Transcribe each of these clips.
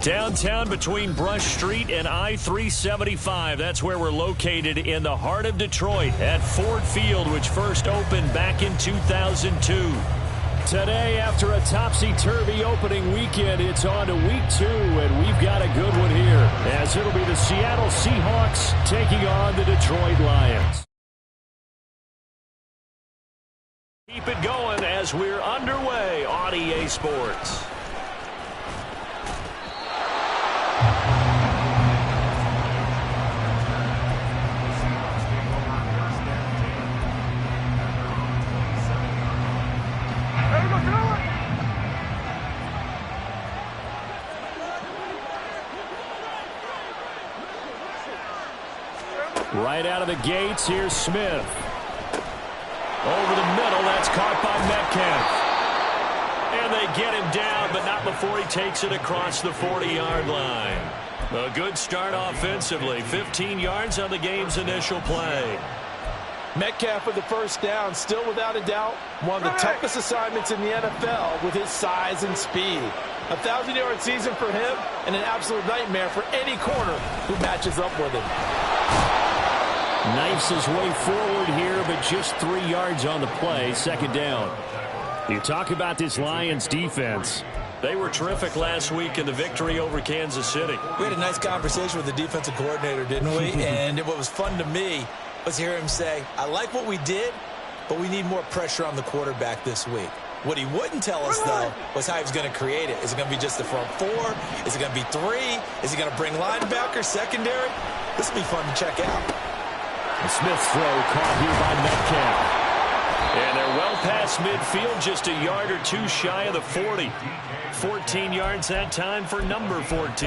Downtown between Brush Street and I-375. That's where we're located in the heart of Detroit at Ford Field, which first opened back in 2002. Today, after a topsy-turvy opening weekend, it's on to week 2, and we've got a good one here, as it'll be the Seattle Seahawks taking on the Detroit Lions. Keep it going as we're underway on EA Sports. Right out of the gates, here's Smith. Over the middle, that's caught by Metcalf. And they get him down, but not before he takes it across the 40-yard line. A good start offensively. 15 yards on the game's initial play. Metcalf with the first down, still without a doubt, one of the toughest assignments in the NFL with his size and speed. A 1,000-yard season for him and an absolute nightmare for any corner who matches up with him. Knifes his way forward here, but just 3 yards on the play, second down. You talk about this Lions defense. They were terrific last week in the victory over Kansas City. We had a nice conversation with the defensive coordinator, didn't we? And what was fun to me was hear him say, I like what we did, but we need more pressure on the quarterback this week. What he wouldn't tell us, though, was how he was going to create it. Is it going to be just the front 4? Is it going to be 3? Is he going to bring linebacker, secondary? This will be fun to check out. The Smith throw caught here by Metcalf. And they're well past midfield, just a yard or two shy of the 40. 14 yards that time for number 14.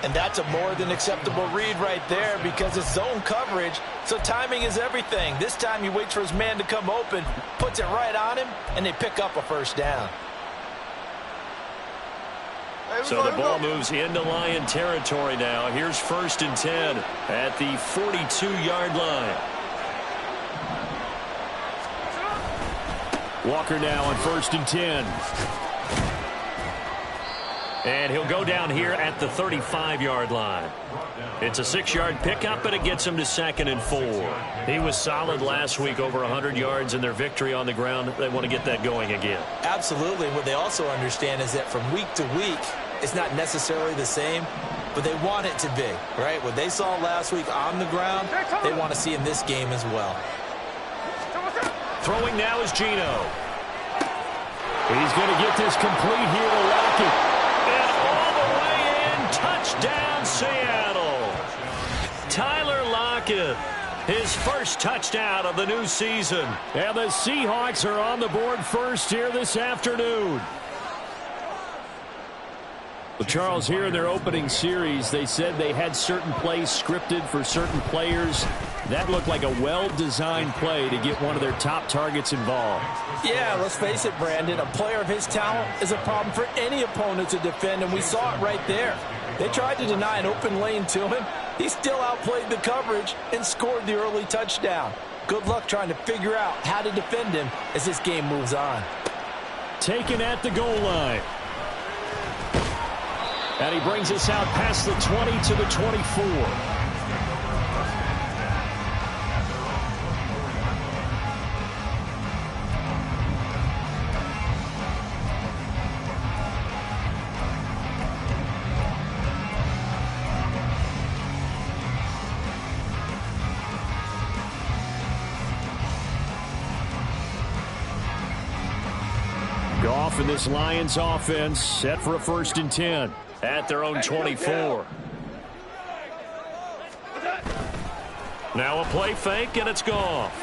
And that's a more than acceptable read right there because it's zone coverage, so timing is everything. This time he waits for his man to come open, puts it right on him, and they pick up a first down. So the ball moves into Lion territory now. Here's 1st and 10 at the 42-yard line. Walker now on 1st and 10. And he'll go down here at the 35-yard line. It's a 6-yard pickup, and it gets him to 2nd and 4. He was solid last week, over 100 yards in their victory on the ground. They want to get that going again. Absolutely. What they also understand is that from week to week, it's not necessarily the same, but they want it to be, right? What they saw last week on the ground, they want to see in this game as well. Throwing now is Geno. He's going to get this complete here to Lockett. And all the way in, touchdown Seattle. Tyler Lockett, his first touchdown of the new season. And the Seahawks are on the board first here this afternoon. Well, Charles, here in their opening series, they said they had certain plays scripted for certain players. That looked like a well-designed play to get one of their top targets involved. Yeah, let's face it, Brandon. A player of his talent is a problem for any opponent to defend, and we saw it right there. They tried to deny an open lane to him. He still outplayed the coverage and scored the early touchdown. Good luck trying to figure out how to defend him as this game moves on. Taken at the goal line. And he brings us out past the 20 to the 24. Goff and this Lions offense set for a 1st and 10. At their own 24. Now a play fake, and it's Goff.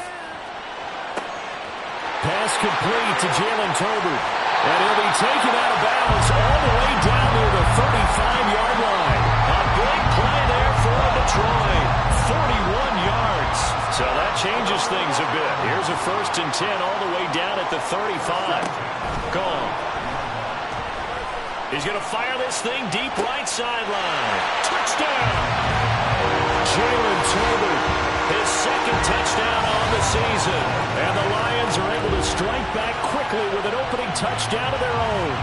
Pass complete to Jalen Tolbert. And he'll be taken out of bounds all the way down near the 35-yard line. A big play there for Detroit. 41 yards. So that changes things a bit. Here's a 1st and 10 all the way down at the 35. Gone. He's going to fire this thing deep right sideline. Touchdown! Jalen Tolbert, his 2nd touchdown on the season. And the Lions are able to strike back quickly with an opening touchdown of their own.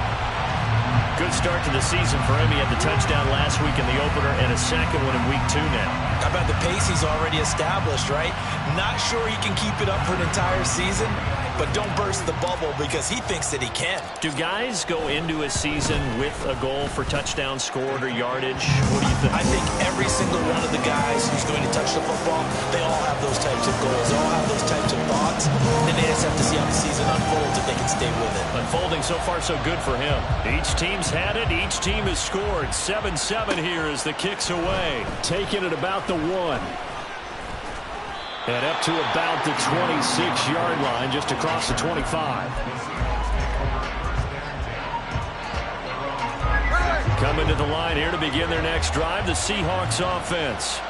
good start to the season for him. He had the touchdown last week in the opener and a second one in week 2 now. How about the pace he's already established, right? Not sure he can keep it up for an entire season, but don't burst the bubble because he thinks that he can. Do guys go into a season with a goal for touchdown scored or yardage? What do you think? I think every single one of the guys who's going to touch the football, they all have those types of goals. They all have those types of thoughts, and they just have to see how the season unfolds if they can stay with it. Unfolding so far so good for him. Each team's had it. Each team has scored. 7-7 here as the kick's away. Taking it about the 1. And up to about the 26-yard line, just across the 25. Coming to the line here to begin their next drive, the Seahawks offense.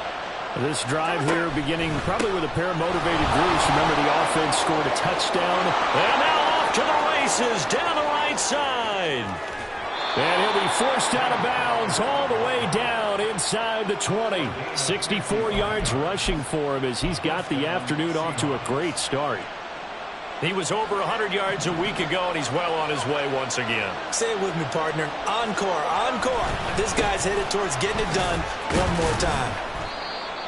This drive here beginning probably with a pair of motivated groups. Remember, the offense scored a touchdown. And now off to the races down the right side. And he'll be forced out of bounds all the way down inside the 20. 64 yards rushing for him as he's got the afternoon off to a great start. He was over 100 yards a week ago, and he's well on his way once again. Say it with me, partner. Encore, encore. This guy's headed towards getting it done one more time.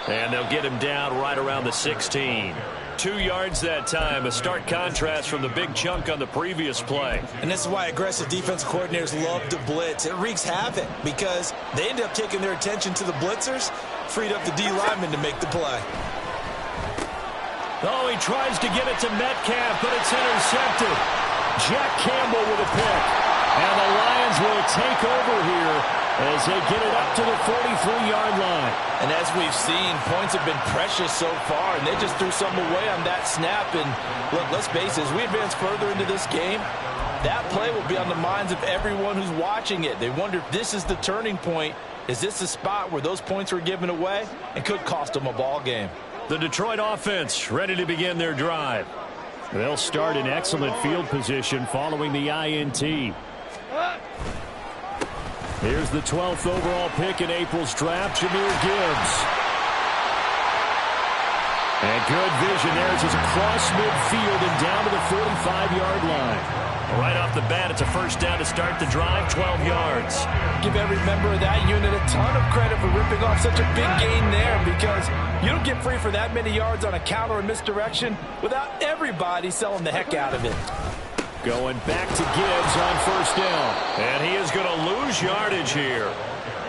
And they'll get him down right around the 16. 2 yards that time, a stark contrast from the big chunk on the previous play. And this is why aggressive defense coordinators love to blitz. It wreaks havoc because they end up taking their attention to the blitzers, freed up the D lineman to make the play. Oh, he tries to get it to Metcalf, but it's intercepted. Jack Campbell with a pick. And the Lions will take over here as they get it up to the 43-yard line. And as we've seen, points have been precious so far, and they just threw some away on that snap. And look, let's face it, as we advance further into this game, that play will be on the minds of everyone who's watching it. They wonder if this is the turning point. Is this the spot where those points were given away and could cost them a ball game? The Detroit offense ready to begin their drive. They'll start in excellent field position following the INT. Here's the 12th overall pick in April's draft, Jahmyr Gibbs. And good vision there as he's across midfield and down to the 45-yard line. Right off the bat, it's a first down to start the drive, 12 yards. Give every member of that unit a ton of credit for ripping off such a big gain there, because you don't get free for that many yards on a counter or misdirection without everybody selling the heck out of it. Going back to Gibbs on first down. And he is going to lose yardage here.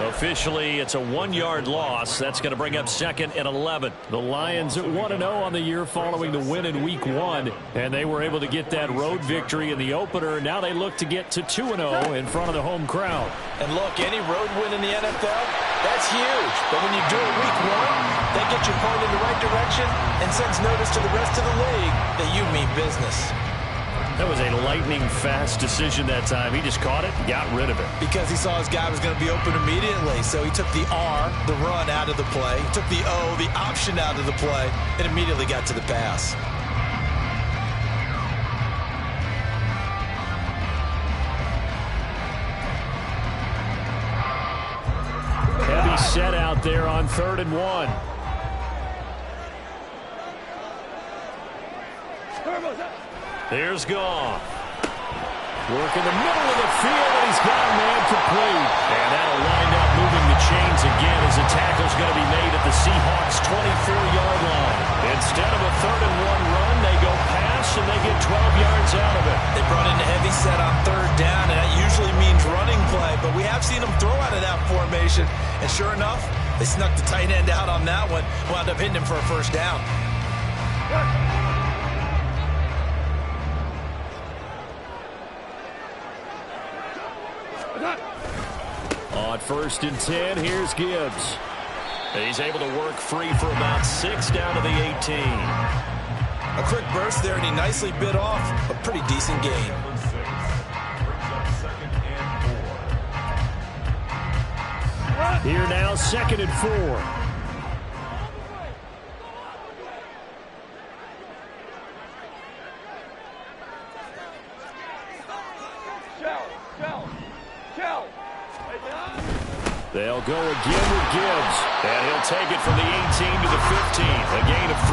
Officially, it's a 1-yard loss. That's going to bring up 2nd and 11. The Lions at 1-0 on the year following the win in Week 1. And they were able to get that road victory in the opener. Now they look to get to 2-0 in front of the home crowd. And look, any road win in the NFL, that's huge. But when you do it Week 1, that gets you pointed in the right direction and sends notice to the rest of the league that you mean business. That was a lightning-fast decision that time. He just caught it and got rid of it. Because he saw his guy was going to be open immediately. So he took the R, the run, out of the play. He took the O, the option, out of the play, and immediately got to the pass. Heavy set out there on 3rd and 1. Here's Goff. Work in the middle of the field, and he's got a man complete. And that'll wind up moving the chains again as the tackle's going to be made at the Seahawks' 24-yard line. Instead of a 3rd and 1 run, they go pass, and they get 12 yards out of it. They brought in a heavy set on 3rd down, and that usually means running play. But we have seen them throw out of that formation. And sure enough, they snuck the tight end out on that one. Wound up hitting him for a first down. On 1st and 10, here's Gibbs. He's able to work free for about 6 down to the 18. A quick burst there, and he nicely bit off a pretty decent gain. Here now, 2nd and 4. They'll go again with Gibbs. And he'll take it from the 18 to the 15. A gain of 3.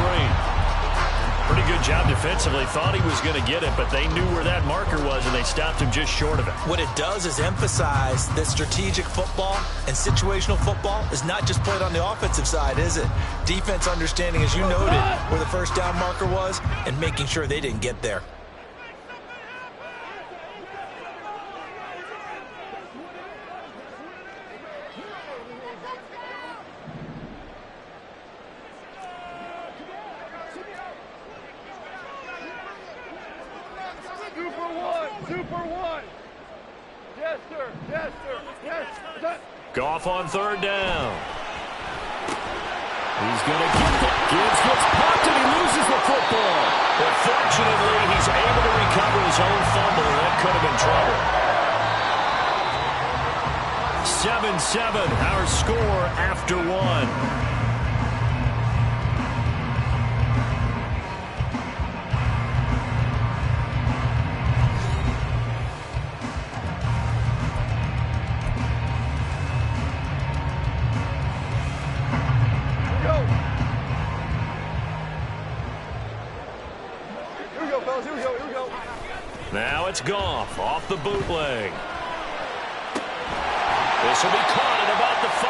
Pretty good job defensively. Thought he was going to get it, but they knew where that marker was, and they stopped him just short of it. What it does is emphasize that strategic football and situational football is not just played on the offensive side, is it? Defense understanding, as you noted, where the first down marker was and making sure they didn't get there. Goff on third down. He's going to get it. Gibbs gets popped and he loses the football. But fortunately, he's able to recover his own fumble. That could have been trouble. 7-7, our score after one. Now it's Goff off the bootleg. This will be caught at about the 5.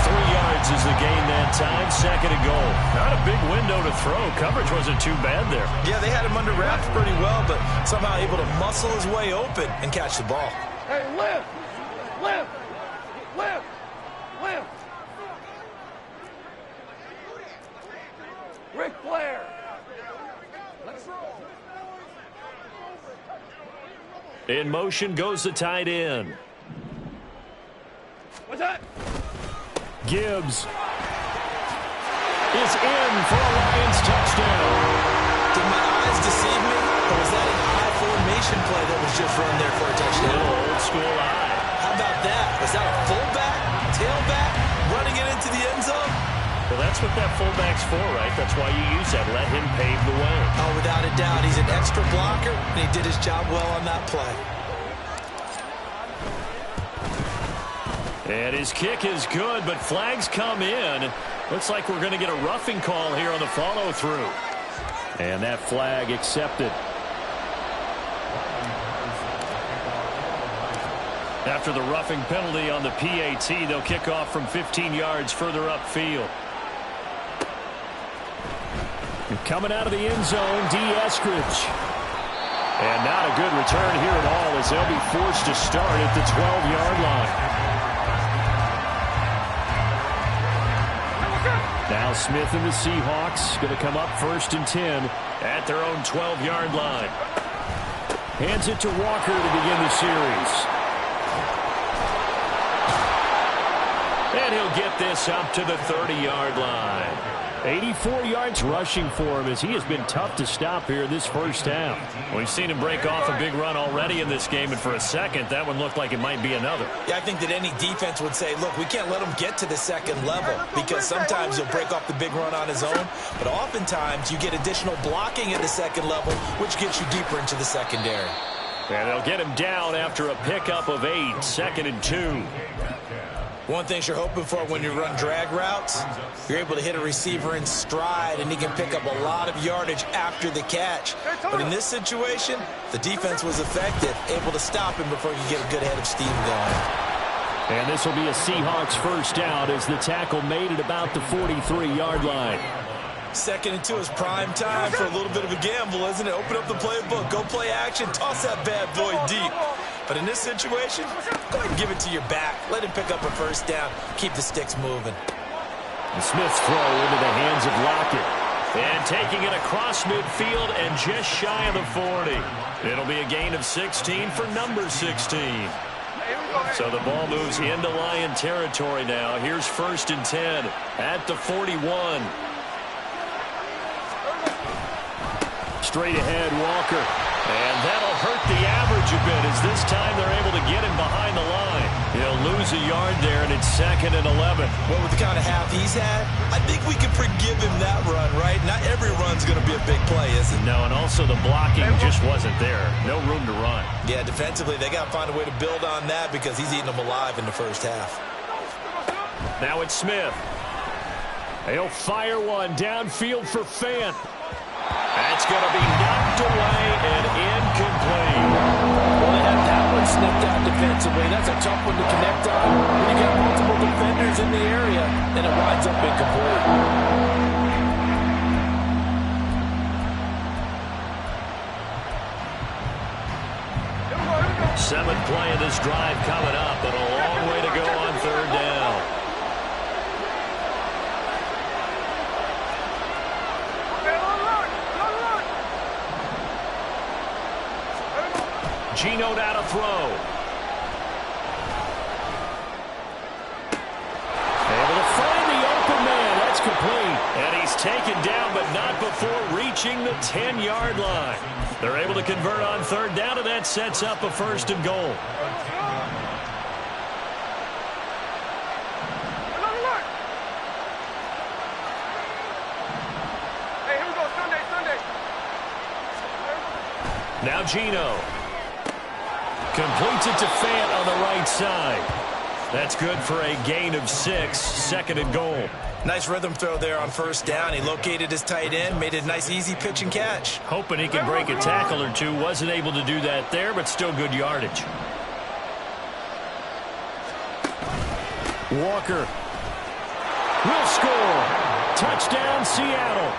3 yards is the gain that time. Second and goal. Not a big window to throw. Coverage wasn't too bad there. Yeah, they had him under wraps pretty well, but somehow able to muscle his way open and catch the ball. Hey, lift! Lift! Lift! Lift! Ric Flair! Let's roll! In motion goes the tight end. What's that? Gibbs is in for a Lions touchdown. Did my eyes deceive me, or was that an eye formation play that was just run there for a touchdown? Old school eye. How about that? Was that a fullback, tailback, running it into the end zone? Well, that's what that fullback's for, right? That's why you use that. Let him pave the way. Oh, without a doubt. He's an extra blocker, and he did his job well on that play. And his kick is good, but flags come in. Looks like we're going to get a roughing call here on the follow-through. And that flag accepted. After the roughing penalty on the PAT, they'll kick off from 15 yards further upfield. And coming out of the end zone, D. Eskridge. And not a good return here at all as they'll be forced to start at the 12-yard line. Now Smith and the Seahawks going to come up 1st and 10 at their own 12-yard line. Hands it to Walker to begin the series. And he'll get this up to the 30-yard line. 84 yards rushing for him as he has been tough to stop here in this first half. We've seen him break off a big run already in this game, and for a second, that one looked like it might be another. Yeah, I think that any defense would say, look, we can't let him get to the second level because sometimes he'll break off the big run on his own, but oftentimes you get additional blocking at the second level, which gets you deeper into the secondary. And they'll get him down after a pickup of 8, 2nd and 2. One thing you're hoping for when you run drag routes, you're able to hit a receiver in stride, and he can pick up a lot of yardage after the catch. But in this situation, the defense was effective, able to stop him before you get a good head of steam going. And this will be a Seahawks first down as the tackle made it about the 43-yard line. 2nd and 2 is prime time for a little bit of a gamble, isn't it? Open up the playbook, go play action, toss that bad boy deep. But in this situation, go ahead and give it to your back. Let him pick up a first down. Keep the sticks moving. And Smith's throw into the hands of Lockett. And taking it across midfield and just shy of the 40. It'll be a gain of 16 for number 16. So the ball moves into Lion territory now. Here's 1st and 10 at the 41. Straight ahead, Walker. And that'll hurt the average a bit as this time they're able to get him behind the line. He'll lose a yard there, and it's 2nd and 11. Well, with the kind of half he's had, I think we can forgive him that run, right? Not every run's going to be a big play, is it? No, and also the blocking just wasn't there. No room to run. Yeah, defensively, they got to find a way to build on that because he's eating them alive in the first half. Now it's Smith. He'll fire one downfield for Fant. It's going to be knocked away and incomplete. Well, they had that one snipped out defensively. That's a tough one to connect on when you got multiple defenders in the area, and it winds up incomplete. Seventh play of this drive coming up, but a long way to go on third down. Geno now to throw. Able to find the open man. That's complete. And he's taken down, but not before reaching the 10-yard line. They're able to convert on third down, and that sets up a first and goal. Hey, here we go. Sunday. Now Geno. Completes it to Fant on the right side. That's good for a gain of 6, second and goal. Nice rhythm throw there on first down. He located his tight end, made it a nice easy pitch and catch. Hoping he can break a tackle or two. Wasn't able to do that there, but still good yardage. Walker will score. Touchdown, Seattle.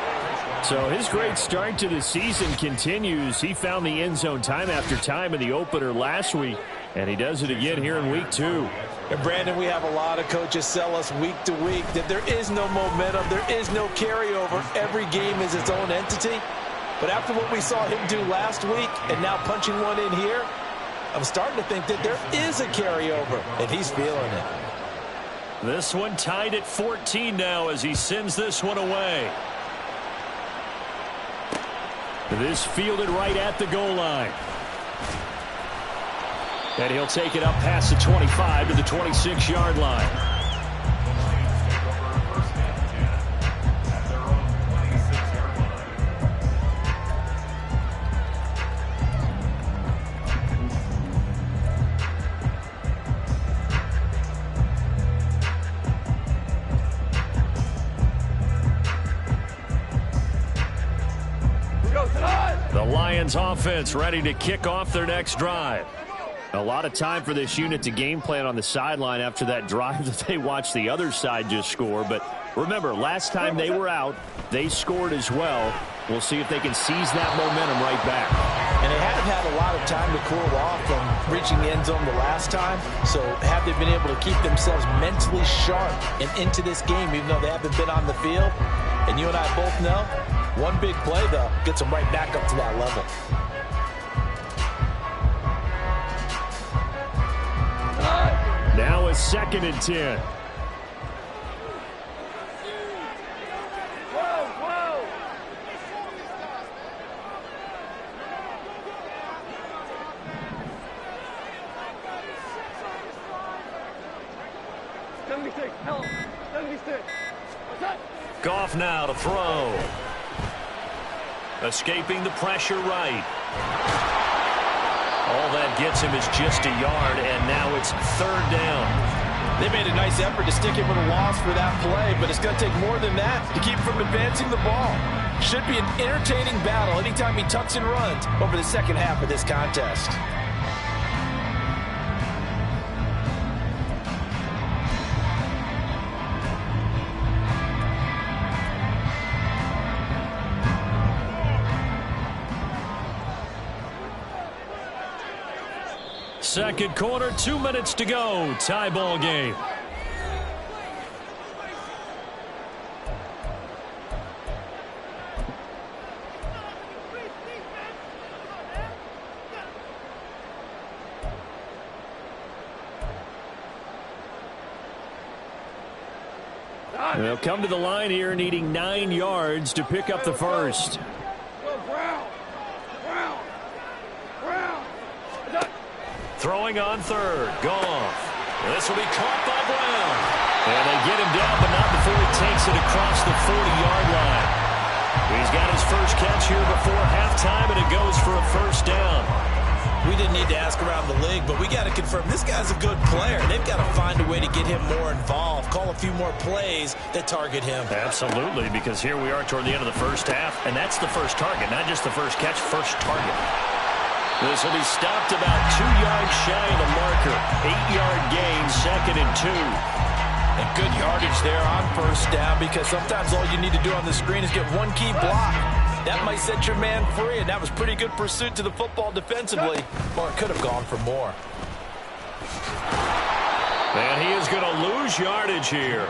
So his great start to the season continues. He found the end zone time after time in the opener last week, and he does it again here in week 2. And Brandon, we have a lot of coaches sell us week to week that there is no momentum, there is no carryover. Every game is its own entity. But after what we saw him do last week and now punching one in here, I'm starting to think that there is a carryover, and he's feeling it. This one tied at 14 now as he sends this one away. This fielded right at the goal line. And he'll take it up past the 25 to the 26-yard line. The Lions offense ready to kick off their next drive. A lot of time for this unit to game plan on the sideline after that drive that they watched the other side just score. But remember, last time they were out, they scored as well. We'll see if they can seize that momentum right back. And they have had a lot of time to cool off from reaching the end zone the last time. So have they been able to keep themselves mentally sharp and into this game, even though they haven't been on the field? And you and I both know, one big play, though, gets them right back up to that level. Now a 2nd and 10. Goff now to throw. Escaping the pressure right. All that gets him is just a yard, and now it's third down. They made a nice effort to stick him with a loss for that play, but it's going to take more than that to keep him from advancing the ball. Should be an entertaining battle anytime he tucks and runs over the second half of this contest. Second quarter, 2 minutes to go. Tie ball game. They'll come to the line here needing 9 yards to pick up the first. Throwing on third. Goff. This will be caught by Brown. And they get him down, but not before he takes it across the 40-yard line. He's got his first catch here before halftime, and it goes for a first down. We didn't need to ask around the league, but we got to confirm this guy's a good player. They've got to find a way to get him more involved, call a few more plays that target him. Absolutely, because here we are toward the end of the first half, and that's the first target, not just the first catch, first target. This will be stopped about 2 yards shy of the marker. 8-yard gain, 2nd and 2. And good yardage there on first down, because sometimes all you need to do on the screen is get one key block. That might set your man free, and that was pretty good pursuit to the football defensively, or it could have gone for more. And he is going to lose yardage here.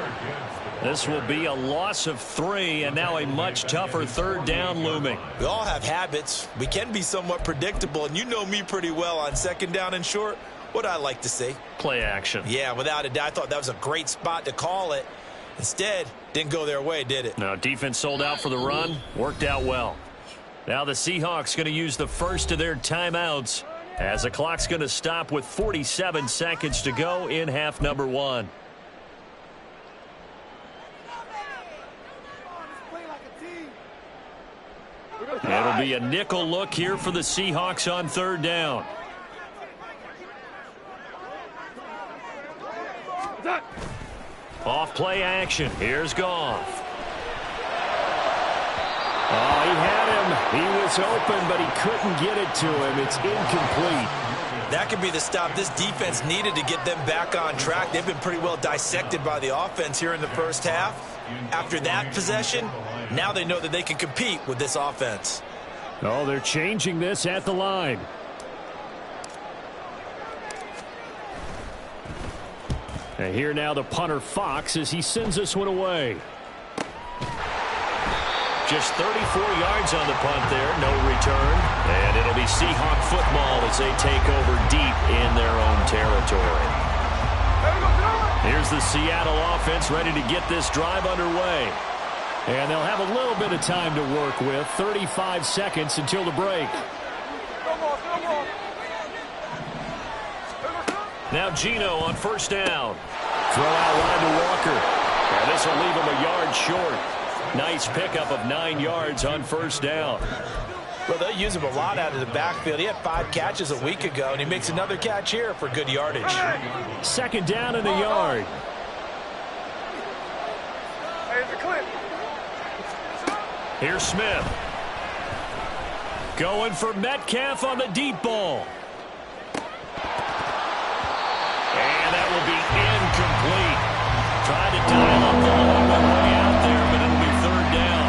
This will be a loss of 3, and now a much tougher 3rd down looming. We all have habits. We can be somewhat predictable, and you know me pretty well on 2nd down and short. What I like to see. Play action. Yeah, without a doubt, I thought that was a great spot to call it. Instead, didn't go their way, did it? No, defense sold out for the run. Worked out well. Now the Seahawks going to use the first of their timeouts as the clock's going to stop with 47 seconds to go in half number 1. It'll be a nickel look here for the Seahawks on 3rd down. Off play action. Here's Goff. Oh, he had him. He was open, but he couldn't get it to him. It's incomplete. That could be the stop this defense needed to get them back on track. They've been pretty well dissected by the offense here in the first half. After that possession, now they know that they can compete with this offense. Oh, they're changing this at the line. And here now the punter Fox as he sends this one away. Just 34 yards on the punt there, no return. And it'll be Seahawk football as they take over deep in their own territory. Here's the Seattle offense ready to get this drive underway. And they'll have a little bit of time to work with. 35 seconds until the break. Now Geno on first down. Throw out wide to Walker. And this will leave him a yard short. Nice pickup of 9 yards on first down. Well, they use him a lot out of the backfield. He had 5 catches a week ago, and he makes another catch here for good yardage. 2nd down and a yard. Here's Smith. Going for Metcalf on the deep ball. And that will be incomplete. Trying to dial up the long way out there, but it'll be 3rd down.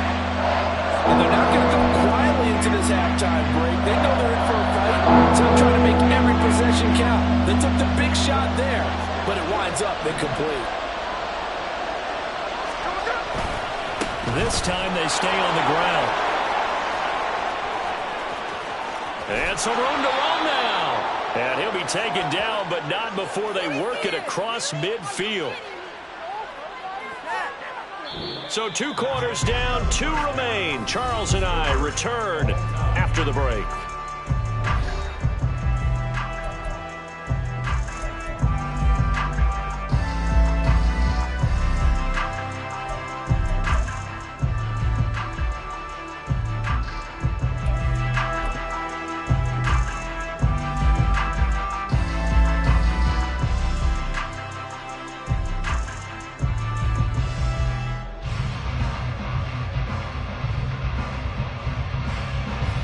And they're not going to go quietly into this halftime break. They know they're in for a fight, so they're trying to make every possession count. They took the big shot there, but it winds up incomplete. This time they stay on the ground. And some room to run now. And he'll be taken down, but not before they work it across midfield. So 2 quarters down, 2 remain. Charles and I return after the break.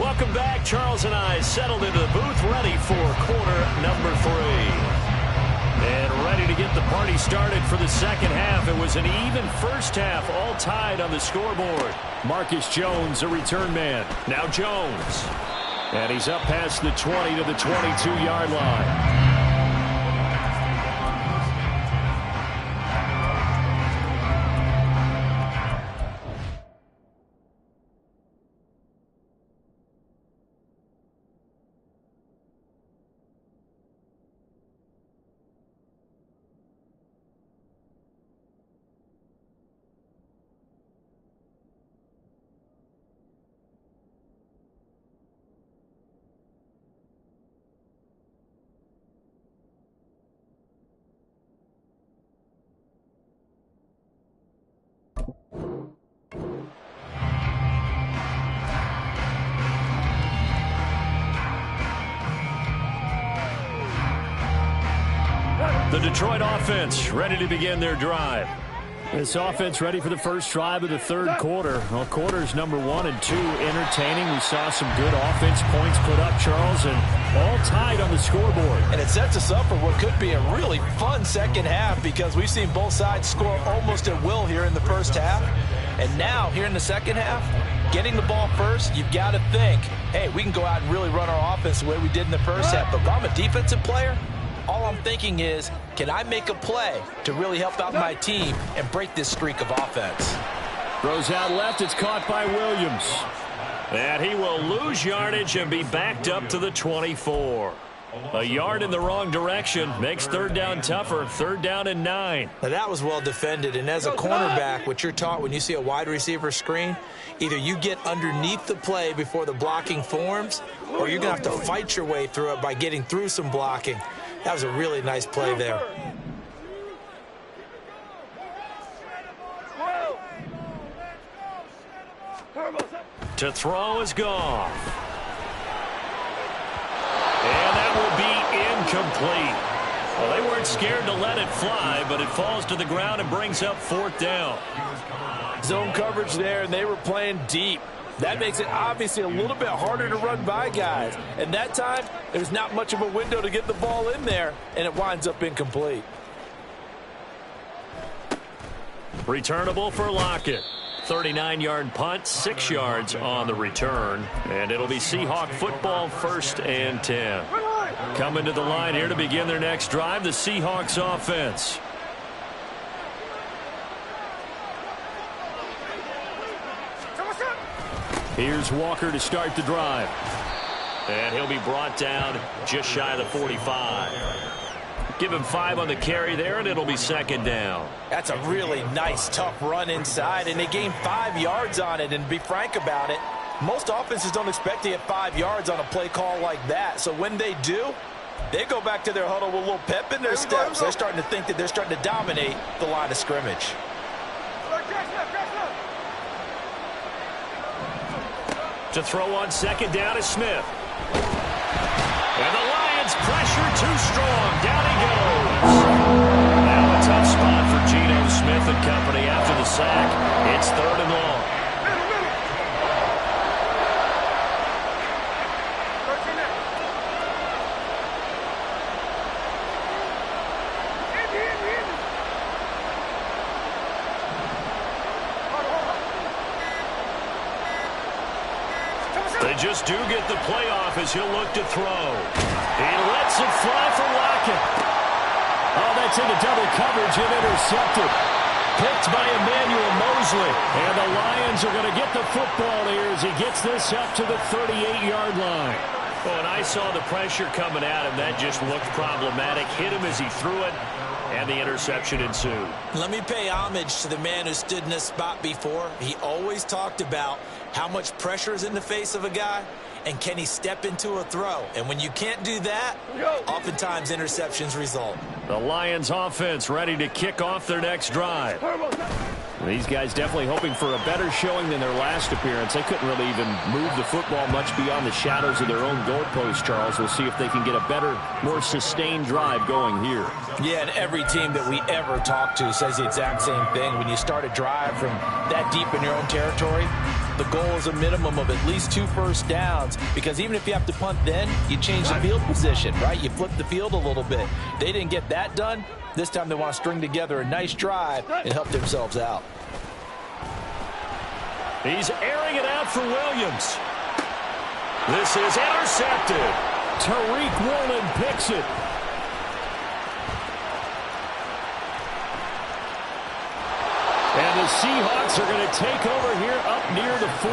Welcome back. Charles and I settled into the booth, ready for quarter number 3. And ready to get the party started for the second half. It was an even first half, all tied on the scoreboard. Marcus Jones, a return man. Now Jones. And he's up past the 20 to the 22-yard line. The Detroit offense ready to begin their drive. This offense ready for the first drive of the third quarter. Well, quarters number 1 and 2 entertaining. We saw some good offense points put up, Charles, and all tied on the scoreboard. And it sets us up for what could be a really fun second half because we've seen both sides score almost at will here in the first half. And now, here in the second half, getting the ball first, you've got to think, hey, we can go out and really run our offense the way we did in the first half. But if I'm a defensive player, all I'm thinking is, can I make a play to really help out my team and break this streak of offense? Throws out left. It's caught by Williams. And he will lose yardage and be backed up to the 24. A yard in the wrong direction makes third down tougher. Third down and 9. Now that was well defended, and as a cornerback, what you're taught when you see a wide receiver screen, either you get underneath the play before the blocking forms, or you're going to have to fight your way through it by getting through some blocking. That was a really nice play there. To throw is gone. And that will be incomplete. Well, they weren't scared to let it fly, but it falls to the ground and brings up fourth down. Zone coverage there, and they were playing deep. That makes it obviously a little bit harder to run by guys. And that time, there's not much of a window to get the ball in there, and it winds up incomplete. Returnable for Lockett. 39-yard punt, 6 yards on the return. And it'll be Seahawk football, 1st and 10. Coming to the line here to begin their next drive, the Seahawks offense. Here's Walker to start the drive. And he'll be brought down just shy of the 45. Give him 5 on the carry there, and it'll be second down. That's a really nice, tough run inside, and they gained 5 yards on it. And to be frank about it, most offenses don't expect to get 5 yards on a play call like that. So when they do, they go back to their huddle with a little pep in their steps. They're starting to think that they're starting to dominate the line of scrimmage. To throw on second down is Smith. And the Lions pressure too strong. Down he goes. Now a tough spot for Geno Smith and company after the sack. It's third and long. They just do get the playoff as he'll look to throw. He lets it fly for Lockett. Oh, that's into double coverage and intercepted. Picked by Emmanuel Mosley. And the Lions are going to get the football here as he gets this up to the 38-yard line. Well, and I saw the pressure coming at him. That just looked problematic. Hit him as he threw it, and the interception ensued. Let me pay homage to the man who stood in this spot before. He always talked about how much pressure is in the face of a guy, and can he step into a throw? And when you can't do that, oftentimes interceptions result. The Lions offense ready to kick off their next drive. These guys definitely hoping for a better showing than their last appearance. They couldn't really even move the football much beyond the shadows of their own goalpost, Charles. We'll see if they can get a better, more sustained drive going here. Yeah, and every team that we ever talk to says the exact same thing. When you start a drive from that deep in your own territory, the goal is a minimum of at least 2 first downs, because even if you have to punt then, you change the field position, right? You flip the field a little bit. They didn't get that done. This time they want to string together a nice drive and help themselves out. He's airing it out for Williams. This is intercepted. Tariq Woolen picks it. And the Seahawks are going to take over here up near the 40.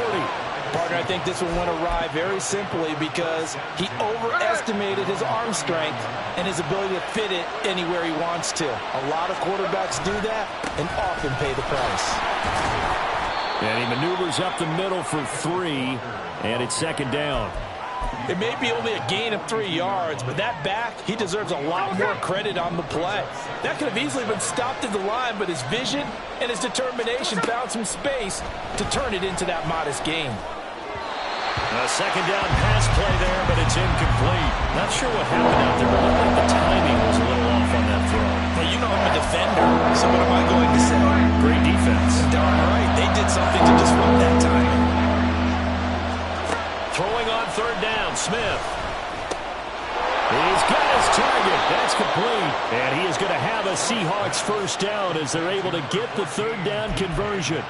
Partner, I think this one went awry very simply because he overestimated his arm strength and his ability to fit it anywhere he wants to. A lot of quarterbacks do that and often pay the price. And he maneuvers up the middle for 3, and it's second down. It may be only a gain of 3 yards, but that back, he deserves a lot more credit on the play. That could have easily been stopped at the line, but his vision and his determination found some space to turn it into that modest gain. A second down pass play there, but it's incomplete. Not sure what happened out there, but it looked like the timing was a little off on that that throw. Well, you know I'm a defender, so what am I going to say? Great defense. Darn right. They did something to disrupt that timing. Throwing on third down, Smith. He's got his target. That's complete. And he is going to have a Seahawks first down as they're able to get the third down conversion.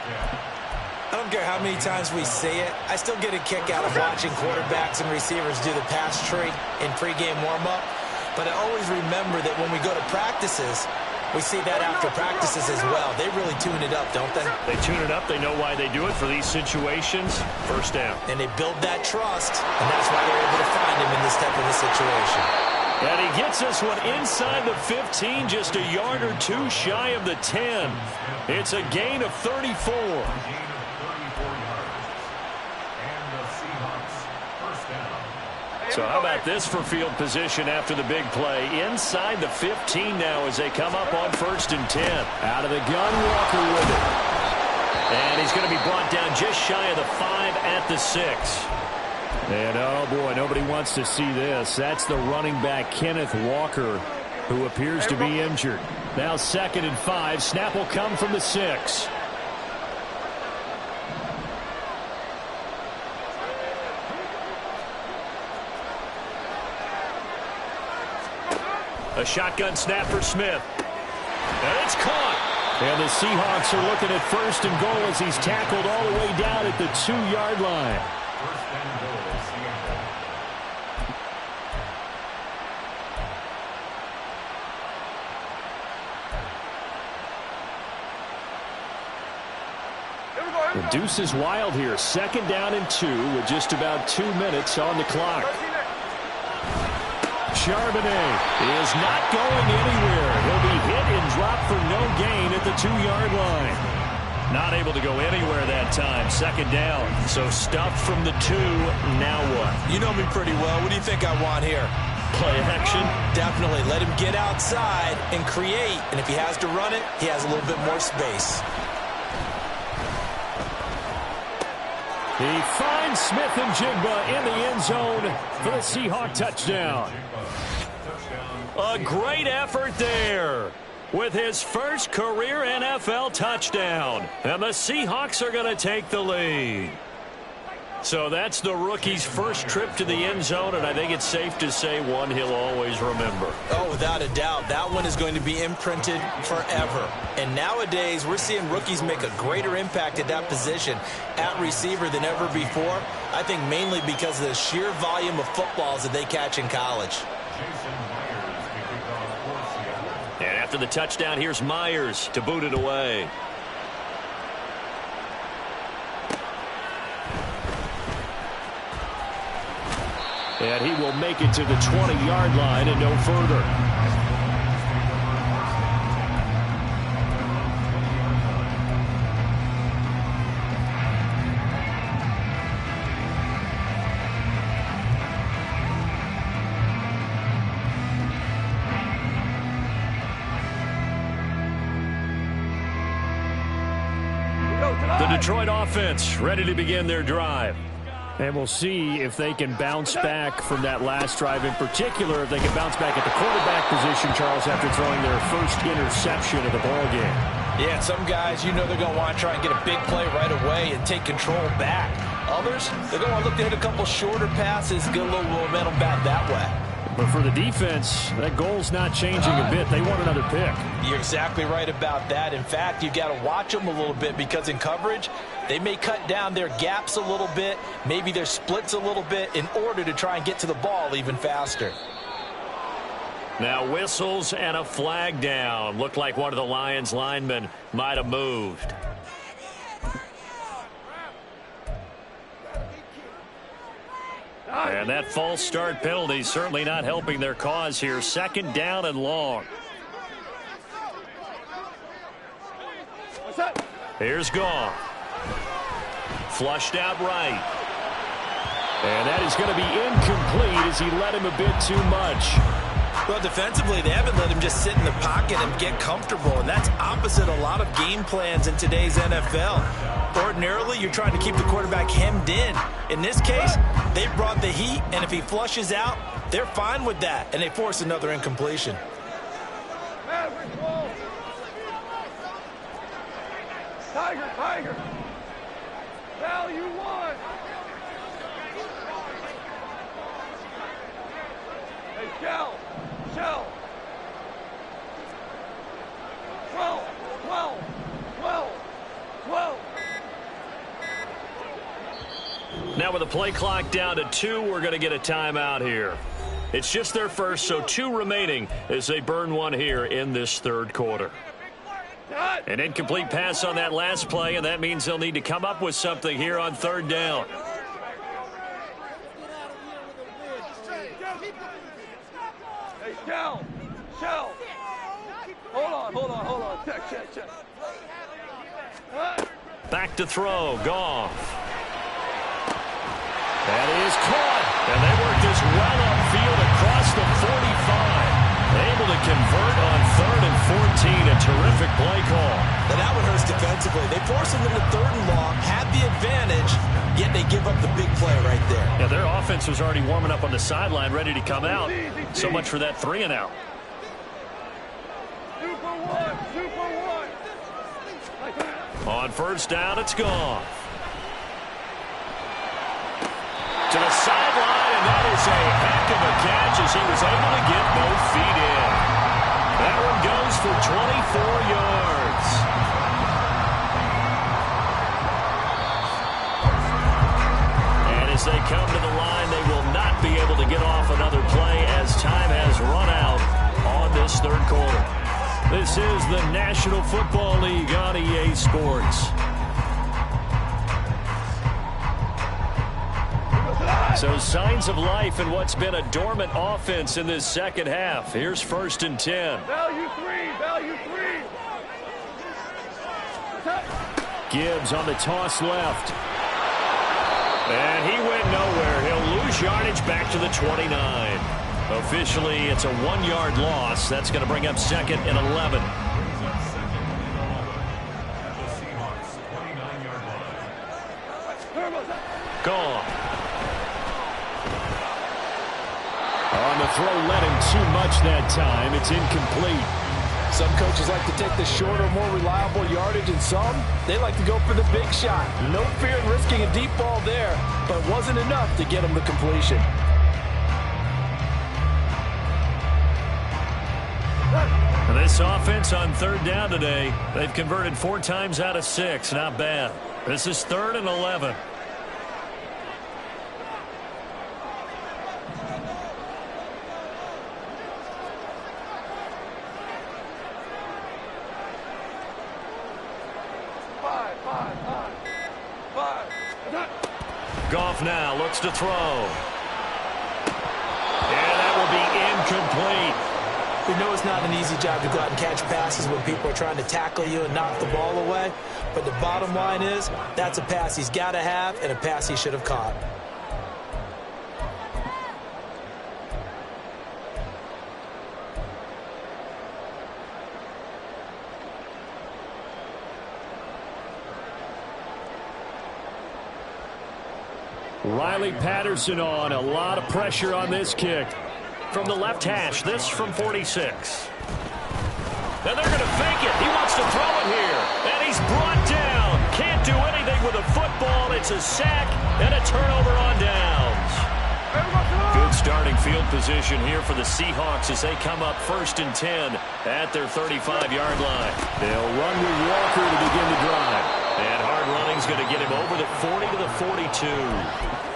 I don't care how many times we say it. I still get a kick out of watching quarterbacks and receivers do the pass tree in pregame warm-up. But I always remember that when we go to practices, we see that after practices as well. They really tune it up, don't they? They tune it up. They know why they do it for these situations. First down. And they build that trust, and that's why they're able to find him in this type of a situation. And he gets this one inside the 15, just a yard or two shy of the 10. It's a gain of 34. So how about this for field position after the big play? Inside the 15 now as they come up on 1st and 10. Out of the gun, Walker with it. And he's going to be brought down just shy of the 5 at the 6. And, oh, boy, nobody wants to see this. That's the running back, Kenneth Walker, who appears to be injured. Now 2nd and 5. Snap will come from the 6. A shotgun snap for Smith. And it's caught. And the Seahawks are looking at 1st and goal as he's tackled all the way down at the 2-yard line. The deuce is wild here. 2nd down and 2 with just about 2 minutes on the clock. Charbonnet is not going anywhere. He'll be hit and dropped for no gain at the 2-yard line. Not able to go anywhere that time. 2nd down. So stuffed from the 2. Now what? You know me pretty well. What do you think I want here? Play action? Definitely. Let him get outside and create. And if he has to run it, he has a little bit more space. He finds Smith and Jigba in the end zone for the Seahawk touchdown. A great effort there with his first career NFL touchdown. And the Seahawks are going to take the lead. So that's the rookie's first trip to the end zone, and I think it's safe to say one he'll always remember. Oh, without a doubt. That one is going to be imprinted forever. And nowadays, we're seeing rookies make a greater impact at that position at receiver than ever before. I think mainly because of the sheer volume of footballs that they catch in college. And after the touchdown, here's Myers to boot it away. And he will make it to the 20-yard line and no further. The Detroit offense ready to begin their drive. And we'll see if they can bounce back from that last drive in particular, if they can bounce back at the quarterback position, Charles, after throwing their first interception of the ball game. Yeah, some guys, you know they're going to want to try and get a big play right away and take control back. Others, they're going to want to look to hit a couple shorter passes, get a little momentum back that way. But for the defense, that goal's not changing a bit. They want another pick. You're exactly right about that. In fact, you've got to watch them a little bit because in coverage, they may cut down their gaps a little bit, maybe their splits a little bit in order to try and get to the ball even faster. Now whistles and a flag down. Looked like one of the Lions linemen might have moved. And that false start penalty certainly not helping their cause here. 2nd down and long. Here's Goff. Flushed out right. And that is going to be incomplete as he led him a bit too much. Well, defensively, they haven't let him just sit in the pocket and get comfortable, and that's opposite a lot of game plans in today's NFL. Ordinarily, you're trying to keep the quarterback hemmed in. In this case, they brought the heat, and if he flushes out, they're fine with that, and they force another incompletion. Tiger, Tiger. Value one. Hey, Shell. 12. Now with the play clock down to 2, we're going to get a timeout here. It's just their first, so 2 remaining as they burn one here in this third quarter. An incomplete pass on that last play, and that means they'll need to come up with something here on third down. Hey, Shell. Hold on. Check. Back to throw. Goff. That is caught. And they work this well upfield across the 45. Able to convert on 3rd and 14. A terrific play call. And that one hurts defensively. They force them into 3rd and long, have the advantage, yet they give up the big play right there. Yeah, their offense was already warming up on the sideline, ready to come out. So much for that 3 and out. Super one. On first down, it's gone. To the sideline, and that is a heck of a catch as he was able to get both feet in. That one goes for 24 yards. And as they come to the line, they will not be able to get off another play as time has run out on this third quarter. This is the National Football League on EA Sports. So signs of life in what's been a dormant offense in this second half. Here's 1st and 10. Value three. Gibbs on the toss left. And he went nowhere. He'll lose yardage back to the 29. Officially, it's a 1-yard loss. That's going to bring up 2nd and 11. Gone. On the throw, led him too much that time. It's incomplete. Some coaches like to take the shorter, more reliable yardage, and some, they like to go for the big shot. No fear in risking a deep ball there, but it wasn't enough to get him the completion. And this offense on 3rd down today, they've converted 4 times out of 6. Not bad. This is 3rd and 11. Goff now looks to throw. And that will be incomplete. We know it's not an easy job to go out and catch passes when people are trying to tackle you and knock the ball away. But the bottom line is, that's a pass he's got to have and a pass he should have caught. Riley Patterson on. A lot of pressure on this kick. From the left hash, this from 46. And they're going to fake it. He wants to throw it here. And he's brought down. Can't do anything with a football. It's a sack and a turnover on downs. Good starting field position here for the Seahawks as they come up 1st and 10 at their 35-yard line. They'll run with Walker to begin the drive. And hard running's going to get him over the 40 to the 42.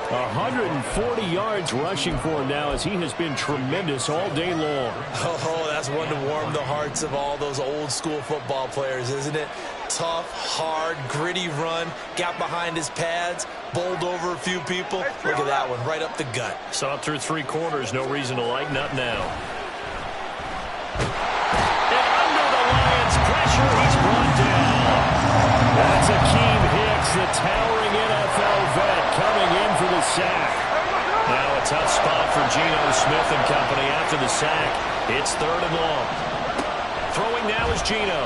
140 yards rushing for him now as he has been tremendous all day long. Oh, that's one to warm the hearts of all those old-school football players, isn't it? Tough, hard, gritty run, got behind his pads, bowled over a few people. Look at that one, right up the gut. Saw it through 3 quarters, no reason to lighten up now. And under the Lions' pressure, he's brought down. That's Akeem Hicks, the towering NFL vet, coming in for the sack. Now a tough spot for Geno Smith and company after the sack. It's 3rd and long. Throwing now is Geno.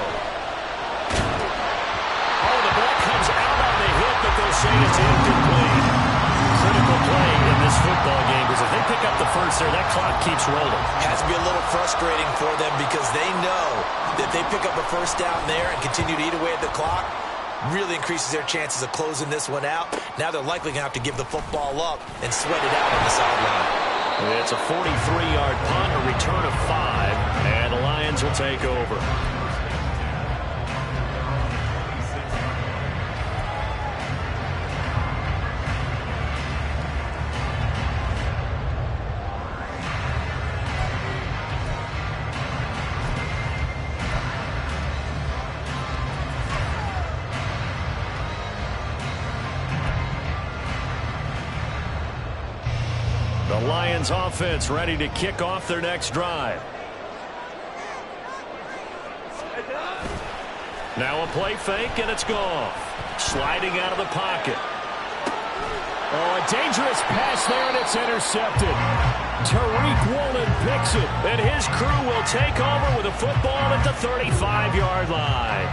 Oh, the ball comes out on the hit, but they'll say it's incomplete. Critical play in this football game because if they pick up the first there, that clock keeps rolling. Has to be a little frustrating for them because they know that if they pick up a first down there and continue to eat away at the clock, really increases their chances of closing this one out. Now they're likely going to have to give the football up and sweat it out on the sideline. It's a 43-yard punt, a return of 5, and the Lions will take over. The Lions offense ready to kick off their next drive. Now a play fake, and it's gone. Sliding out of the pocket. Oh, a dangerous pass there, and it's intercepted. Tariq Woolen picks it, and his crew will take over with a football at the 35-yard line.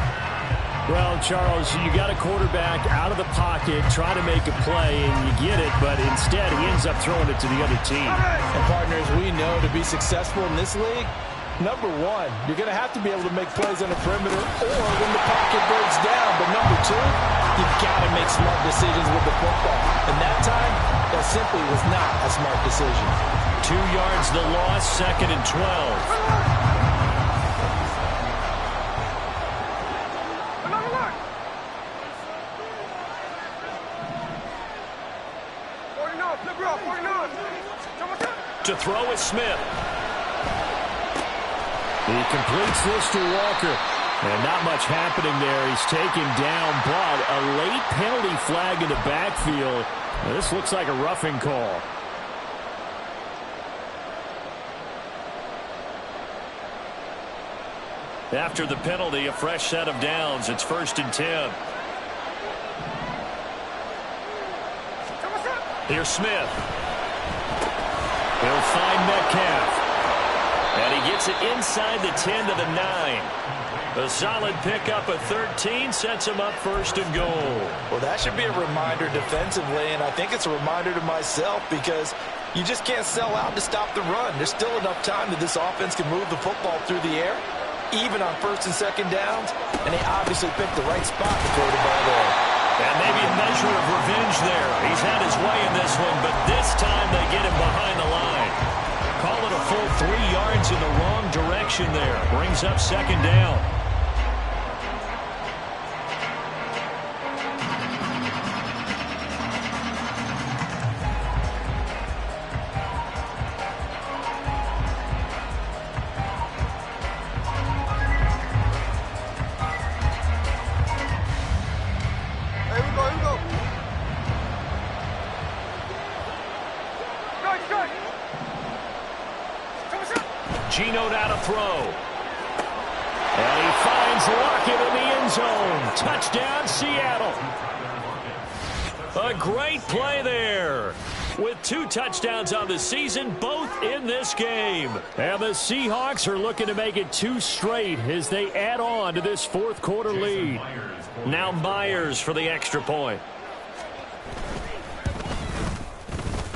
Well, Charles, you got a quarterback out of the pocket trying to make a play, and you get it, but instead he ends up throwing it to the other team. And partners, we know to be successful in this league, number one, you're going to have to be able to make plays on the perimeter or when the pocket breaks down. But number two, you've got to make smart decisions with the football. And that time, that simply was not a smart decision. 2 yards the loss, 2nd and 12. To throw is Smith. He completes this to Walker. And not much happening there. He's taken down, but a late penalty flag in the backfield. Now, this looks like a roughing call. After the penalty, a fresh set of downs. It's 1st and 10. Here's Smith. He'll find Metcalf. And he gets it inside the 10 to the 9. A solid pickup of 13 sets him up 1st and goal. Well, that should be a reminder defensively, and I think it's a reminder to myself because you just can't sell out to stop the run. There's still enough time that this offense can move the football through the air, even on 1st and 2nd downs, and they obviously picked the right spot to throw the ball there. And maybe a measure of revenge there. He's had his way in this one, but this time they get him behind the line. Call it a full 3 yards in the wrong direction there. Brings up 2nd down. Geno now to throw. And he finds Lockett in the end zone. Touchdown, Seattle. A great play there. With 2 touchdowns on the season, both in this game. And the Seahawks are looking to make it 2 straight as they add on to this 4th quarter lead. Now Myers for the extra point.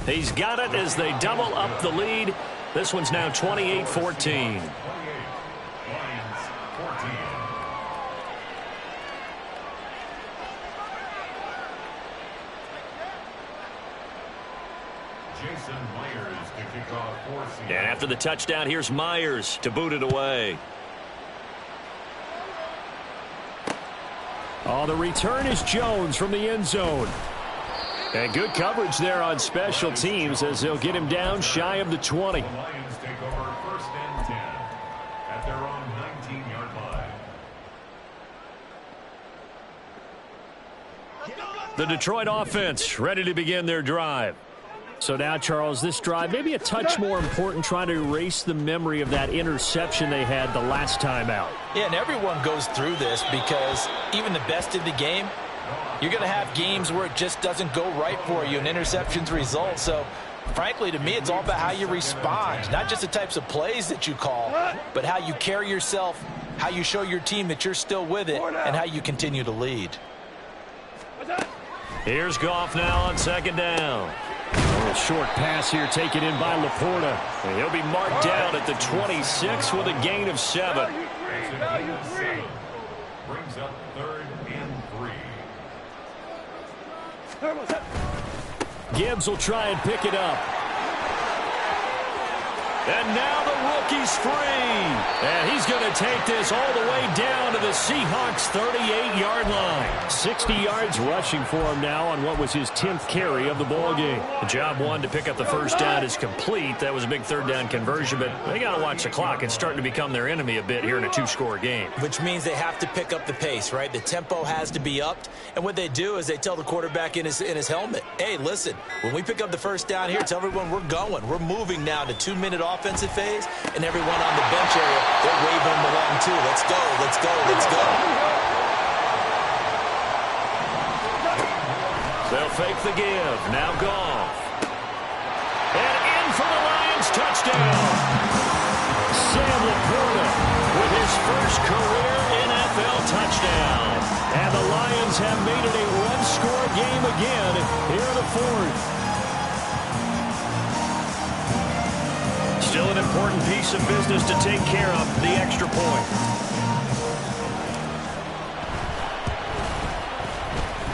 He's got it as they double up the lead. This one's now 28-14. And after the touchdown, here's Myers to boot it away. Oh, the return is Jones from the end zone. And good coverage there on special teams as they'll get him down shy of the 20. The Lions take over 1st and 10 at their own 19-yard line. The Detroit offense ready to begin their drive. So now, Charles, this drive maybe a touch more important, trying to erase the memory of that interception they had the last time out. Yeah, and everyone goes through this because even the best in the game, you're going to have games where it just doesn't go right for you and interceptions result. So, frankly, to me, it's all about how you respond, not just the types of plays that you call, but how you carry yourself, how you show your team that you're still with it, and how you continue to lead. Here's Goff now on 2nd down. A short pass here taken in by Laporta. And he'll be marked down at the 26 with a gain of 7. Brings up 3rd and 3. Gibbs will try and pick it up. And now the rookie's free. And he's going to take this all the way down to the Seahawks' 38-yard line. 60 yards rushing for him now on what was his 10th carry of the ball game. Job one to pick up the first down is complete. That was a big third down conversion, but they got to watch the clock. It's starting to become their enemy a bit here in a two-score game. Which means they have to pick up the pace, right? The tempo has to be upped. And what they do is they tell the quarterback in his helmet, hey, listen, when we pick up the first down here, tell everyone we're going. We're moving now to 2-minute offensive phase, and everyone on the bench area, they're waving them along too. Let's go, let's go, let's go. They'll fake the give. Now Goff. And in for the Lions touchdown. Sam Laporta with his first career NFL touchdown. And the Lions have made it a one-score game again here in the fourth. Still an important piece of business to take care of, the extra point.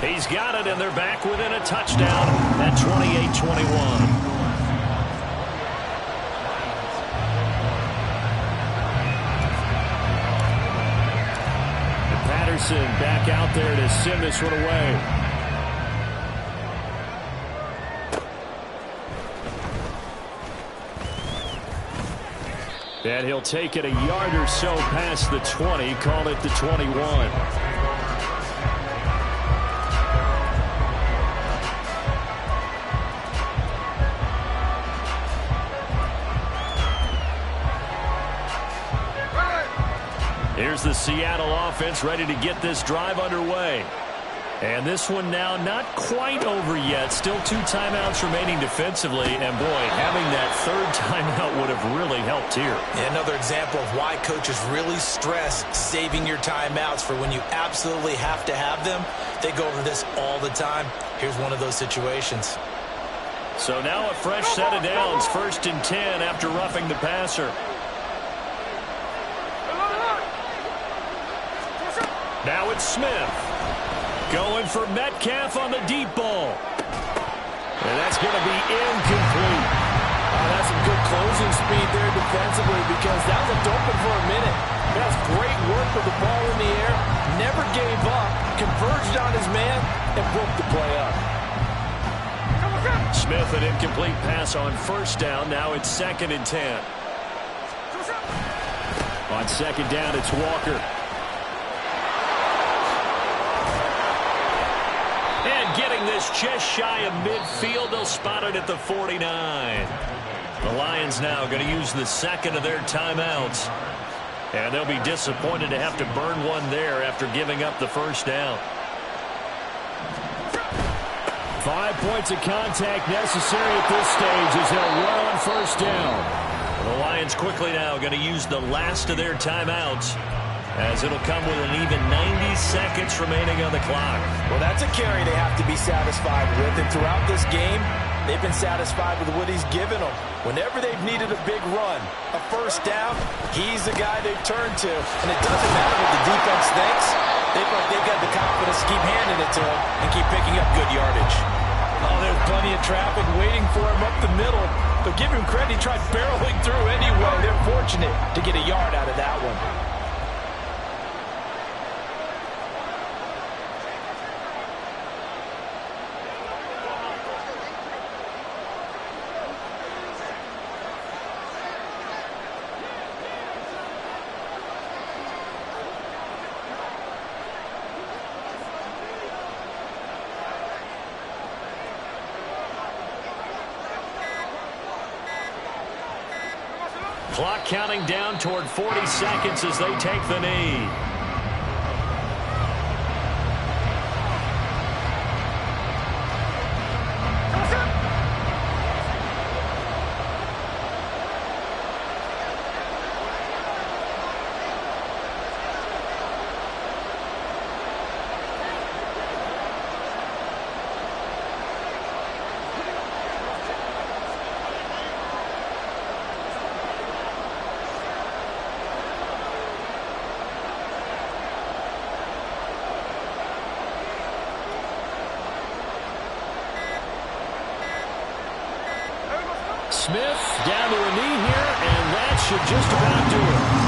He's got it, and they're back within a touchdown at 28-21. Patterson back out there to send this one away. And he'll take it a yard or so past the 20, call it the 21. Here's the Seattle offense ready to get this drive underway. And this one now not quite over yet. Still 2 timeouts remaining defensively. And, boy, having that third timeout would have really helped here. Another example of why coaches really stress saving your timeouts for when you absolutely have to have them. They go over this all the time. Here's one of those situations. So now a fresh set of downs. 1st and 10 after roughing the passer. Now it's Smith. Going for Metcalf on the deep ball. And that's going to be incomplete. That's some good closing speed there defensively, because that looked open for a minute. That's great work with the ball in the air. Never gave up. Converged on his man and broke the play up. Smith, an incomplete pass on 1st down. Now it's 2nd and 10. On 2nd down, it's Walker. And getting this just shy of midfield, they'll spot it at the 49. The Lions now going to use the 2nd of their timeouts. And they'll be disappointed to have to burn one there after giving up the 1st down. 5 points of contact necessary at this stage as they'll run on 1st down. The Lions quickly now going to use the last of their timeouts, as it'll come with an even 90 seconds remaining on the clock. Well, that's a carry they have to be satisfied with. And throughout this game, they've been satisfied with what he's given them. Whenever they've needed a big run, a 1st down, he's the guy they've turned to. And it doesn't matter what the defense thinks. They've got the confidence to keep handing it to him and keep picking up good yardage. Oh, there's plenty of traffic waiting for him up the middle. But give him credit, he tried barreling through anyway. They're fortunate to get a yard out of that one. Clock counting down toward 40 seconds as they take the knee. Smith down to a knee here, and that should just about do it.